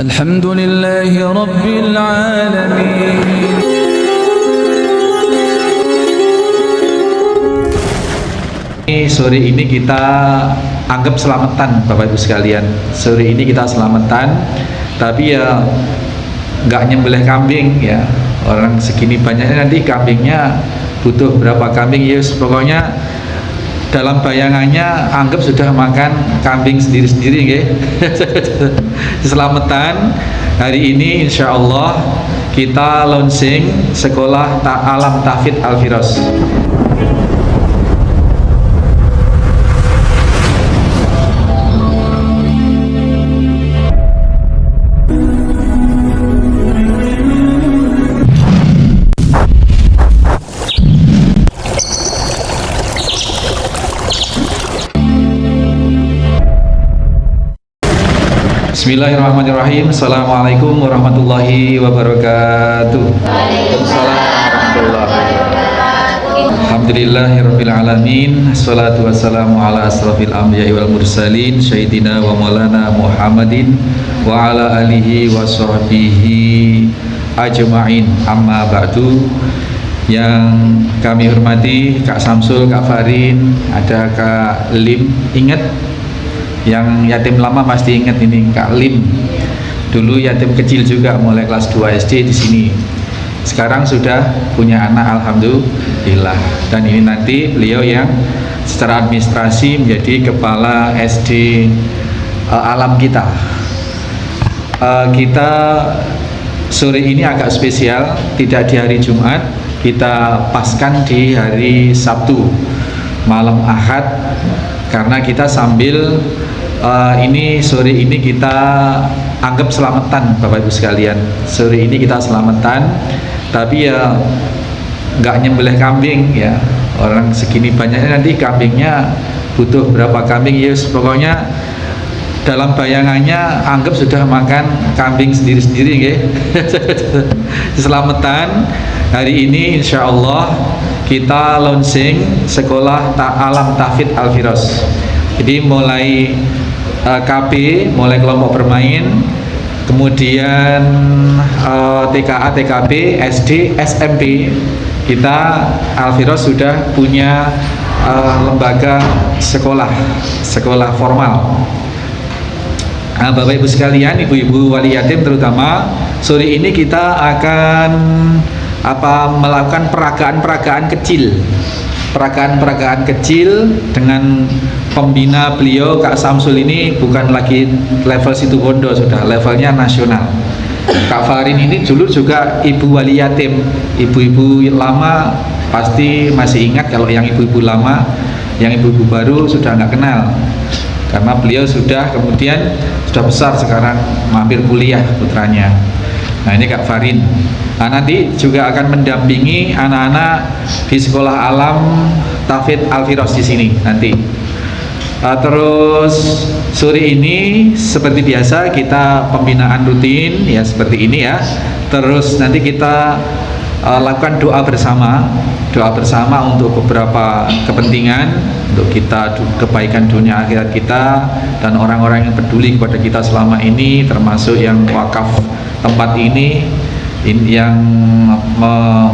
Alhamdulillahi Rabbil Alamin. Sore ini kita anggap selamatan Bapak Ibu sekalian. Sore ini kita selamatan, tapi ya nggak nyembelih kambing ya. Orang segini banyaknya nanti kambingnya butuh berapa kambing ya, pokoknya dalam bayangannya anggap sudah makan kambing sendiri-sendiri ya. Selamatan hari ini insya Allah kita launching sekolah Alam Tahfidz Al-Firas. Bismillahirrahmanirrahim. Assalamualaikum warahmatullahi wabarakatuh. Waalaikumsalam warahmatullahi wabarakatuh. Alhamdulillahirabbil alamin. Assalatu wassalamu ala asrofil anbiya'i wal mursalin sayyidina wa maulana Muhammadin wa ala alihi wa sahbihi ajma'in. Amma ba'du. Yang kami hormati Kak Samsul, Kak Farin, ada Kak Lim. Ingat yang yatim lama pasti ingat ini Kak Lim. Dulu yatim kecil juga mulai kelas 2 SD di sini. Sekarang sudah punya anak alhamdulillah. Dan ini nanti beliau yang secara administrasi menjadi kepala SD alam kita. Kita sore ini agak spesial, tidak di hari Jumat, kita paskan di hari Sabtu malam Ahad, karena kita sambil ini sore ini kita anggap selamatan Bapak Ibu sekalian. Sore ini kita selamatan, tapi ya nggak nyembelih kambing ya. Orang segini banyaknya nanti kambingnya butuh berapa kambing ya, pokoknya dalam bayangannya anggap sudah makan kambing sendiri-sendiri ya. Selamatan hari ini insya Allah kita launching sekolah Alam Tahfidz Al-Firas. Jadi mulai KP, mulai kelompok bermain, kemudian TKA, TKB, SD, SMP, kita Al-Firas sudah punya lembaga sekolah formal. Nah, Bapak Ibu sekalian, ibu-ibu wali yatim terutama, sore ini kita akan melakukan peragaan kecil dengan pembina beliau Kak Samsul. Ini bukan lagi level Situbondo, sudah levelnya nasional. Kak Farin ini dulu juga ibu wali yatim. Ibu-ibu lama pasti masih ingat, kalau yang ibu-ibu lama, yang ibu-ibu baru sudah nggak kenal, karena beliau sudah besar sekarang, mampir kuliah putranya. Nah, ini Kak Farin. Nah, nanti juga akan mendampingi anak-anak di sekolah Alam Tahfidz Al-Firas di sini nanti. Terus sore ini seperti biasa kita pembinaan rutin ya, seperti ini ya. Terus nanti kita lakukan doa bersama untuk beberapa kepentingan, untuk kita kebaikan dunia akhirat kita dan orang-orang yang peduli kepada kita selama ini, termasuk yang wakaf tempat ini, yang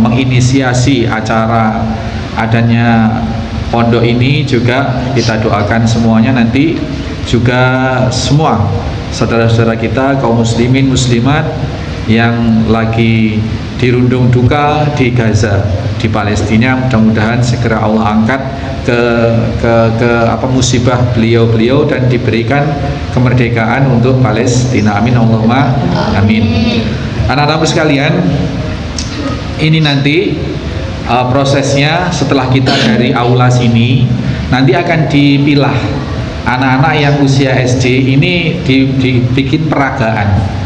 menginisiasi acara adanya pondok ini. Juga kita doakan semuanya nanti, juga semua saudara-saudara kita kaum muslimin muslimat yang lagi dirundung duka di Gaza, di Palestina, mudah-mudahan segera Allah angkat ke musibah beliau dan diberikan kemerdekaan untuk Palestina. Amin Allahumma amin. Anak-anak sekalian, ini nanti prosesnya setelah kita dari aula sini, nanti akan dipilah anak-anak yang usia SD ini dibikin peragaan.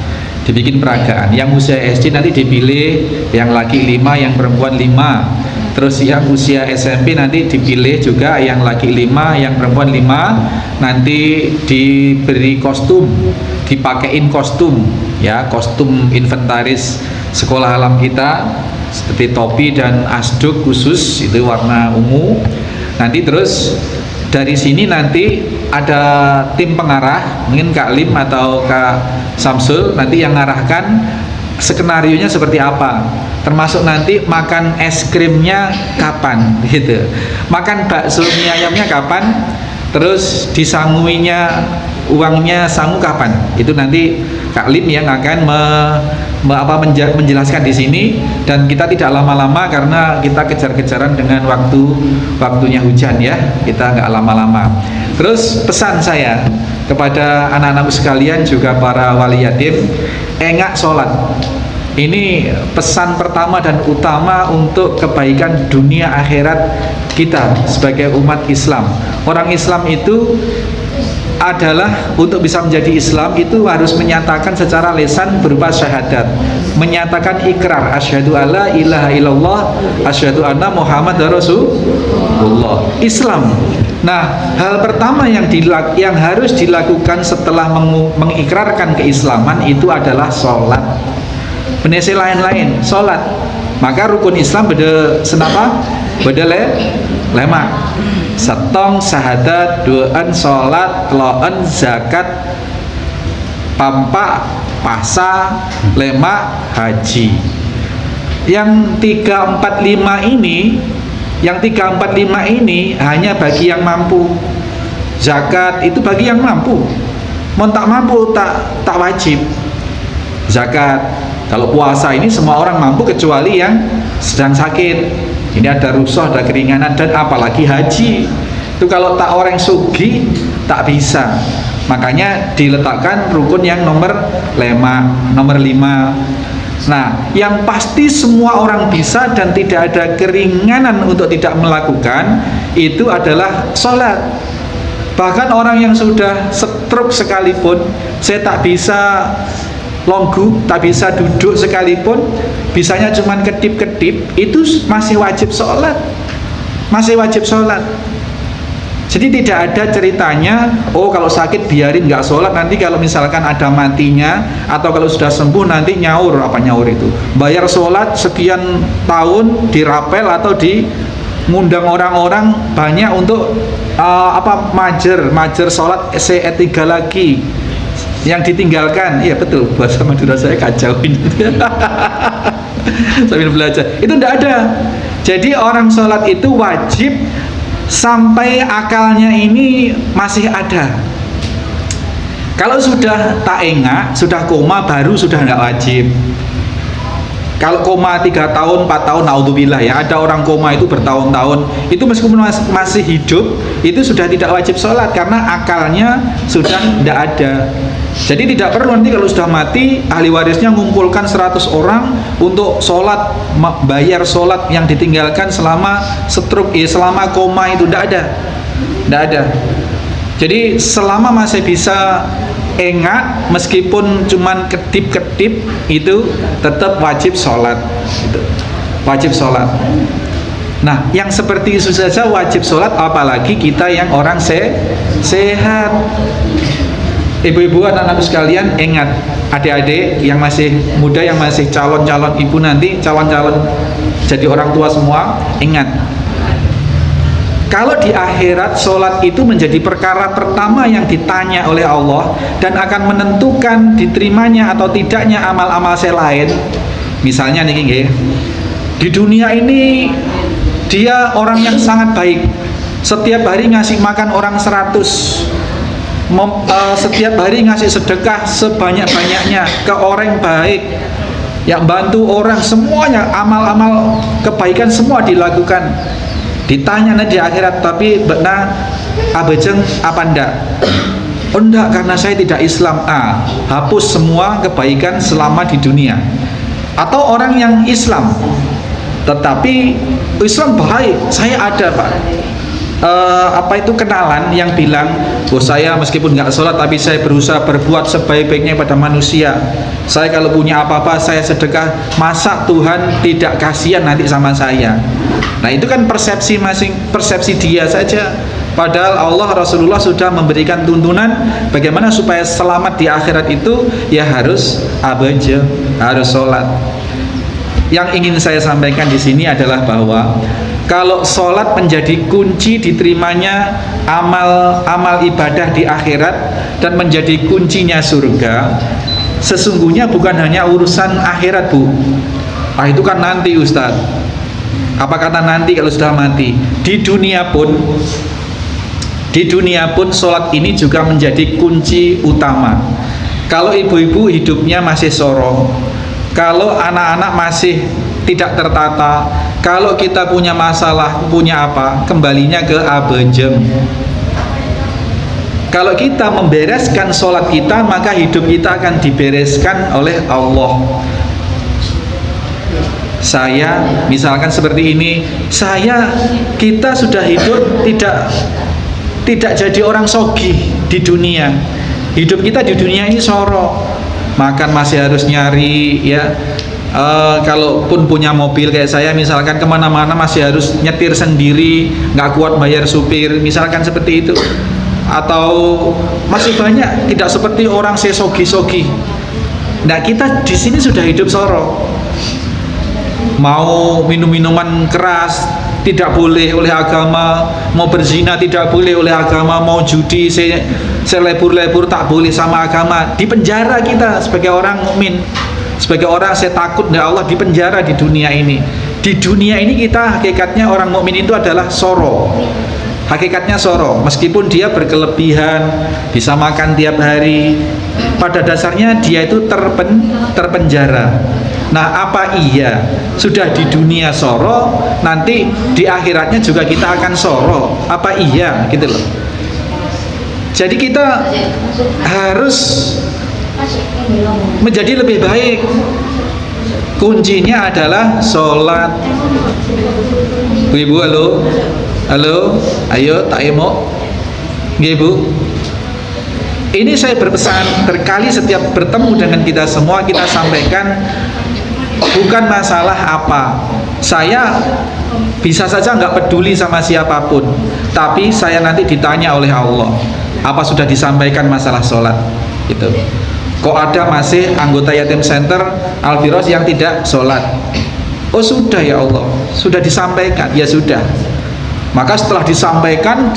Yang usia SD nanti dipilih, yang laki 5, yang perempuan 5. Terus yang usia SMP nanti dipilih juga, yang laki 5, yang perempuan 5. Nanti diberi kostum, dipakein kostum ya, kostum inventaris sekolah alam kita, seperti topi dan asduk khusus itu warna ungu. Nanti terus dari sini nanti ada tim pengarah, mungkin Kak Lim atau Kak Samsul nanti yang ngarahkan skenarionya seperti apa, termasuk nanti makan es krimnya kapan gitu, makan bakso mie ayamnya kapan, terus disanguinya uangnya sangu kapan, itu nanti Kak Lim yang akan menjelaskan di sini. Dan kita tidak lama-lama karena kita kejar-kejaran dengan waktunya hujan ya, kita nggak lama-lama. Terus pesan saya kepada anak-anakku sekalian juga para wali yatim, engak sholat. Ini pesan pertama dan utama untuk kebaikan dunia akhirat kita sebagai umat Islam. Orang Islam itu adalah untuk bisa menjadi Islam itu harus menyatakan secara lisan berupa syahadat, menyatakan ikrar asyhadu alla ilaha illallah asyhadu anna muhammadar rasulullah, Islam. Nah, hal pertama yang harus dilakukan setelah mengikrarkan keislaman itu adalah sholat. Penesi lain-lain sholat. Maka rukun Islam beda senapa? Beda lemak. Setong, syahadat, doan, sholat, loan, zakat, pampak, pasa, lemak, haji. Yang 3, 4, 5 ini hanya bagi yang mampu. Zakat itu bagi yang mampu. Mau tak mampu tak wajib. Zakat. Kalau puasa ini semua orang mampu kecuali yang sedang sakit. Ini ada rusuh, ada keringanan, dan apalagi haji. Itu kalau tak orang sugi tak bisa. Makanya diletakkan rukun yang nomor 5. Nah, yang pasti semua orang bisa dan tidak ada keringanan untuk tidak melakukan itu adalah sholat. Bahkan orang yang sudah stroke sekalipun, saya tak bisa longgu, tak bisa duduk sekalipun, bisanya cuman kedip-kedip, itu masih wajib sholat. Jadi tidak ada ceritanya, oh kalau sakit biarin nggak sholat, nanti kalau misalkan ada matinya atau kalau sudah sembuh nanti nyaur. Apa nyaur itu? Bayar sholat sekian tahun dirapel atau ngundang orang-orang banyak untuk majer sholat se-3 lagi yang ditinggalkan. Iya betul, bahasa Madura saya kacau ini. Sambil belajar itu tidak ada. Jadi orang sholat itu wajib sampai akalnya ini masih ada. Kalau sudah tak engak, sudah koma, baru sudah tidak wajib. Kalau koma 3 tahun, 4 tahun, naudzubillah ya, ada orang koma itu bertahun-tahun, itu meskipun masih hidup, itu sudah tidak wajib sholat karena akalnya sudah tidak ada. Jadi tidak perlu nanti kalau sudah mati, ahli warisnya mengumpulkan 100 orang untuk sholat, bayar sholat yang ditinggalkan selama stroke, selama koma itu tidak ada. Jadi selama masih bisa engak, meskipun cuman kedip-kedip, itu tetap wajib sholat. Wajib sholat. Nah, yang seperti itu saja wajib sholat, apalagi kita yang orang sehat. Ibu-ibu, anak-anak sekalian, ingat, adik-adik yang masih muda, yang masih calon-calon ibu nanti, calon-calon jadi orang tua semua, ingat, kalau di akhirat sholat itu menjadi perkara pertama yang ditanya oleh Allah dan akan menentukan diterimanya atau tidaknya amal-amal saya lain. Misalnya nih, di dunia ini dia orang yang sangat baik, setiap hari ngasih makan orang 100, setiap hari ngasih sedekah sebanyak-banyaknya ke orang baik, yang bantu orang, semuanya amal-amal kebaikan semua dilakukan. Ditanya nanti di akhirat, tapi benar abejeng apa ndak? Oh enggak, karena saya tidak Islam. Hapus semua kebaikan selama di dunia. Atau orang yang Islam tetapi Islam baik, saya ada Pak, kenalan yang bilang, oh saya meskipun nggak sholat tapi saya berusaha berbuat sebaik-baiknya pada manusia. Saya kalau punya apa-apa saya sedekah, masa Tuhan tidak kasihan nanti sama saya? Nah itu kan persepsi dia saja. Padahal Allah, Rasulullah sudah memberikan tuntunan bagaimana supaya selamat di akhirat itu, ya harus harus sholat. Yang ingin saya sampaikan di sini adalah bahwa Kalau sholat menjadi kunci diterimanya amal ibadah di akhirat dan menjadi kuncinya surga, sesungguhnya bukan hanya urusan akhirat, Bu. Itu kan nanti, Ustaz. Apa kata nanti kalau sudah mati? Di dunia pun sholat ini juga menjadi kunci utama. Kalau ibu-ibu hidupnya masih soro, kalau anak-anak masih tidak tertata, kalau kita punya masalah, punya apa, kembalinya ke abejem. Kalau kita membereskan sholat kita, maka hidup kita akan dibereskan oleh Allah. Saya misalkan seperti ini, kita sudah hidup tidak jadi orang sogih di dunia. Hidup kita di dunia ini soro, makan masih harus nyari, ya. Kalaupun punya mobil kayak saya misalkan, kemana-mana masih harus nyetir sendiri, nggak kuat bayar supir, misalkan seperti itu. Atau masih banyak tidak seperti orang sesogi-sogi. Nah, kita di sini sudah hidup soro. Mau minum minuman keras tidak boleh oleh agama, mau berzina tidak boleh oleh agama, mau judi selebur-lebur tak boleh sama agama. Di penjara kita sebagai orang mukmin, sebagai orang saya takut dari Allah, di penjara di dunia ini. Di dunia ini kita hakikatnya orang mukmin itu adalah soro. Hakikatnya soro, meskipun dia berkelebihan, bisa makan tiap hari, pada dasarnya dia itu terpenjara. Nah, apa iya sudah di dunia soro, nanti di akhiratnya juga kita akan soro? Apa iya gitu loh. Jadi kita harus menjadi lebih baik. Kuncinya adalah sholat. Bu, halo, ayo tak emo, Bu. Ini saya berpesan berkali setiap bertemu dengan kita semua, kita sampaikan bukan masalah apa. Saya bisa saja nggak peduli sama siapapun, tapi saya nanti ditanya oleh Allah, apa sudah disampaikan masalah sholat? Gitu. Kok ada masih anggota yatim center Al-Firos yang tidak sholat? Oh sudah ya Allah, sudah disampaikan. Ya sudah. Maka setelah disampaikan,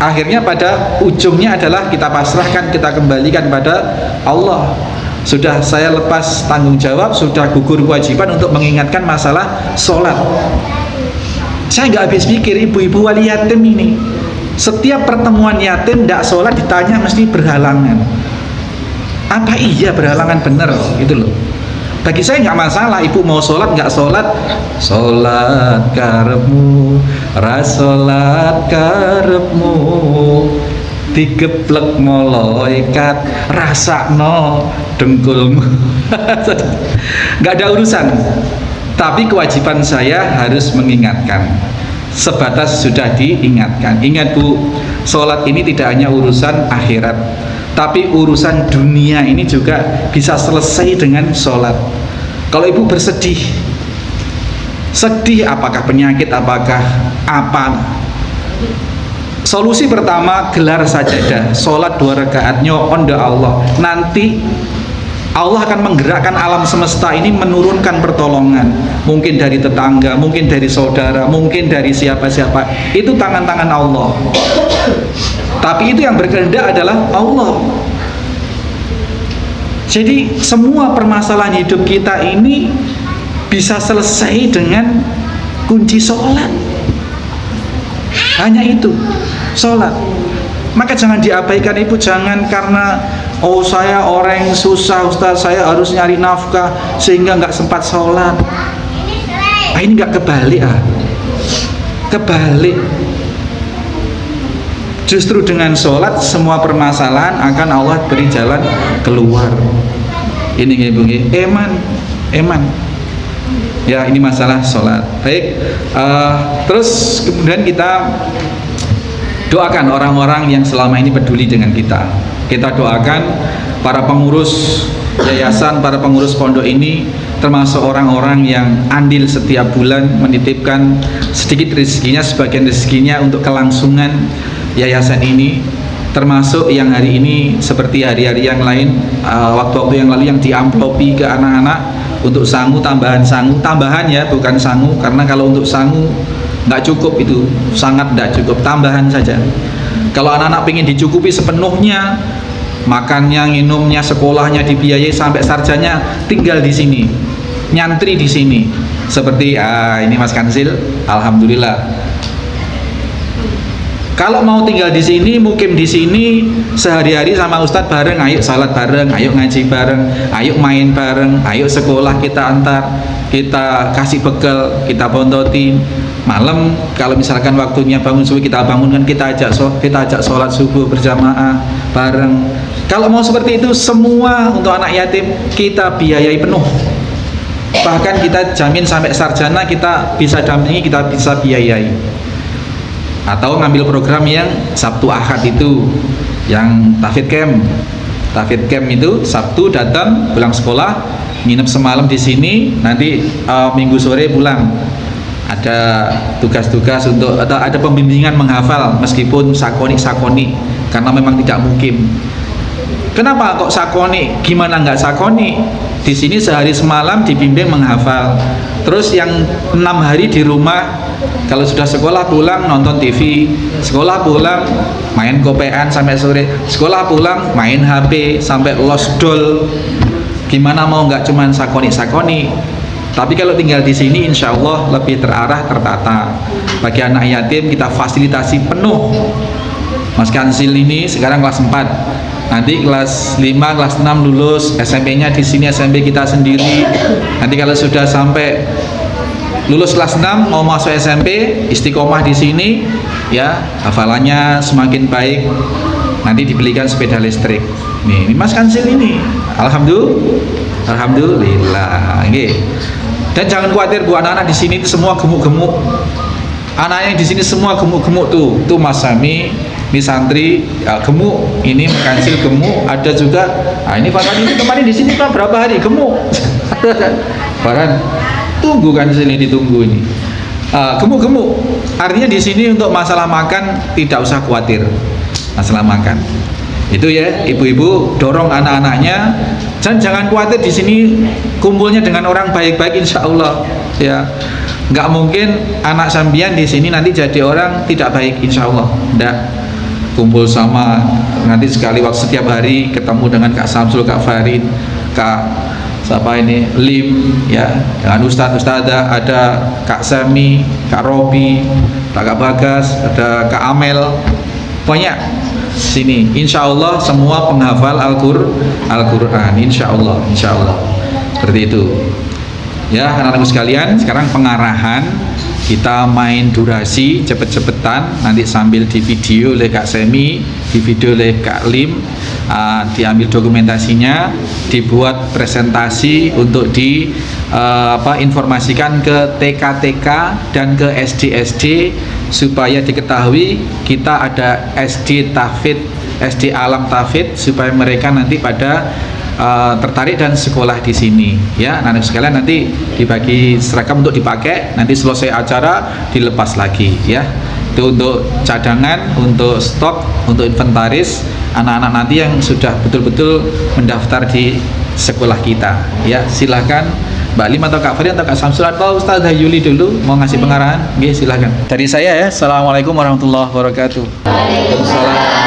akhirnya pada ujungnya adalah kita pasrahkan, kita kembalikan pada Allah. Sudah saya lepas tanggung jawab, sudah gugur kewajiban untuk mengingatkan masalah sholat. Saya nggak habis pikir ibu-ibu wali yatim ini, setiap pertemuan yatim tidak sholat ditanya mesti berhalangan. Apa iya berhalangan bener gitu loh. Bagi saya nggak masalah, ibu mau sholat nggak sholat, sholat karepmu, rasolat karepmu, digeblek malaikat, rasakno dengkulmu. Nggak ada urusan. Tapi kewajiban saya harus mengingatkan. Sebatas sudah diingatkan. Ingat Bu, sholat ini tidak hanya urusan akhirat, tapi urusan dunia ini juga bisa selesai dengan sholat. Kalau ibu bersedih, sedih apakah penyakit, apakah apa? Solusi pertama, gelar sajadah, sholat 2 rakaat, nyoon doa Allah. Nanti Allah akan menggerakkan alam semesta ini, menurunkan pertolongan. Mungkin dari tetangga, mungkin dari saudara, mungkin dari siapa-siapa. Itu tangan-tangan Allah. Tapi itu yang berkehendak adalah Allah. Jadi semua permasalahan hidup kita ini bisa selesai dengan kunci sholat. Hanya itu, sholat. Maka jangan diabaikan ibu, jangan karena oh saya orang susah Ustaz, saya harus nyari nafkah sehingga nggak sempat sholat. Ini nggak kebalik kebalik. Justru dengan sholat semua permasalahan akan Allah beri jalan keluar. Ini ibu, eman. Ya ini masalah sholat. Baik, terus kemudian kita doakan orang-orang yang selama ini peduli dengan kita. Kita doakan para pengurus yayasan, para pengurus pondok ini, termasuk orang-orang yang andil setiap bulan menitipkan sedikit rezekinya, sebagian rezekinya untuk kelangsungan yayasan ini, termasuk yang hari ini seperti hari-hari yang lain, waktu-waktu yang lalu yang diamplopi ke anak-anak Untuk sangu, tambahan ya, bukan sangu, karena kalau untuk sangu nggak cukup, itu sangat nggak cukup, tambahan saja. Kalau anak-anak pengen dicukupi sepenuhnya, makannya, minumnya, sekolahnya dibiayai sampai sarjana, tinggal di sini, nyantri di sini. Seperti ini Mas Kansil, alhamdulillah. Kalau mau tinggal di sini, mukim di sini, sehari-hari sama Ustadz bareng, ayo salat bareng, ayo ngaji bareng, ayo main bareng, ayo sekolah kita antar, kita kasih bekal, kita bontotin. Malam kalau misalkan waktunya bangun subuh, kita bangunkan, kita ajak sholat subuh berjamaah bareng. Kalau mau seperti itu, semua untuk anak yatim kita biayai penuh. Bahkan kita jamin sampai sarjana kita bisa dampingi, kita bisa biayai. Atau ngambil program yang Sabtu Ahad itu, yang Tahfidz Camp. Tahfidz Camp itu Sabtu datang, pulang sekolah, nginep semalam di sini, nanti Minggu sore pulang. Ada tugas-tugas untuk, atau ada pembimbingan menghafal meskipun sakoni, karena memang tidak mukim. Kenapa kok sakoni? Gimana nggak sakoni? Di sini sehari semalam dibimbing menghafal. Terus yang 6 hari di rumah, kalau sudah sekolah pulang nonton TV, sekolah pulang main kopean sampai sore, sekolah pulang main HP sampai losdol. Gimana mau nggak cuman sakoni? Tapi kalau tinggal di sini insya Allah lebih terarah, tertata. Bagi anak yatim kita fasilitasi penuh. Mas Kansil ini sekarang kelas 4, nanti kelas 5, kelas 6 lulus, SMP-nya di sini, SMP kita sendiri. Nanti kalau sudah sampai lulus kelas 6 mau masuk SMP, istiqomah di sini ya, hafalannya semakin baik, nanti dibelikan sepeda listrik. Nih, ini Mas Kansil ini, alhamdulillah. Okay. Dan jangan khawatir Bu, anak-anak di sini itu semua gemuk-gemuk. Anaknya di sini semua gemuk-gemuk tuh Mas Sami, ini santri ya, gemuk, ini Kansil gemuk, ada juga. Ini Farhan ini kemarin di sini kan berapa hari gemuk. Farhan tunggu Kansil ini, ditunggu ini. Gemuk-gemuk. Artinya di sini untuk masalah makan tidak usah khawatir. Masalah makan. Itu ya, ibu-ibu dorong anak-anaknya, dan jangan khawatir di sini kumpulnya dengan orang baik-baik insya Allah ya. Nggak mungkin anak sambian di sini nanti jadi orang tidak baik insya Allah. Nggak. Kumpul sama nanti sekali waktu setiap hari ketemu dengan Kak Samsul, Kak Farid, Kak siapa ini Lim ya, dengan Ustadz-Ustadzah, ada Kak Sami, Kak Robi, Kak Bagas, ada Kak Amel, banyak sini. Insya Allah semua penghafal Al-Quran, insya Allah seperti itu ya. Anak-anakku sekalian, sekarang pengarahan kita main durasi cepet-cepetan, nanti sambil di video oleh Kak Semi, di video oleh Kak Lim, diambil dokumentasinya, dibuat presentasi untuk informasikan ke TK-TK dan ke SD-SD supaya diketahui kita ada SD Tahfidz, SD Alam Tahfidz, supaya mereka nanti pada tertarik dan sekolah di sini ya. Anak-anak sekalian nanti dibagi seragam untuk dipakai, nanti selesai acara dilepas lagi ya. Itu untuk cadangan, untuk stok, untuk inventaris anak-anak nanti yang sudah betul-betul mendaftar di sekolah kita ya. Silahkan Mbak Lim atau Kak Farid atau Kak Samsul atau Ustazah Yuli dulu mau ngasih pengarahan. Oke, silahkan. Dari saya ya. Assalamualaikum warahmatullahi wabarakatuh. Waalaikumsalam.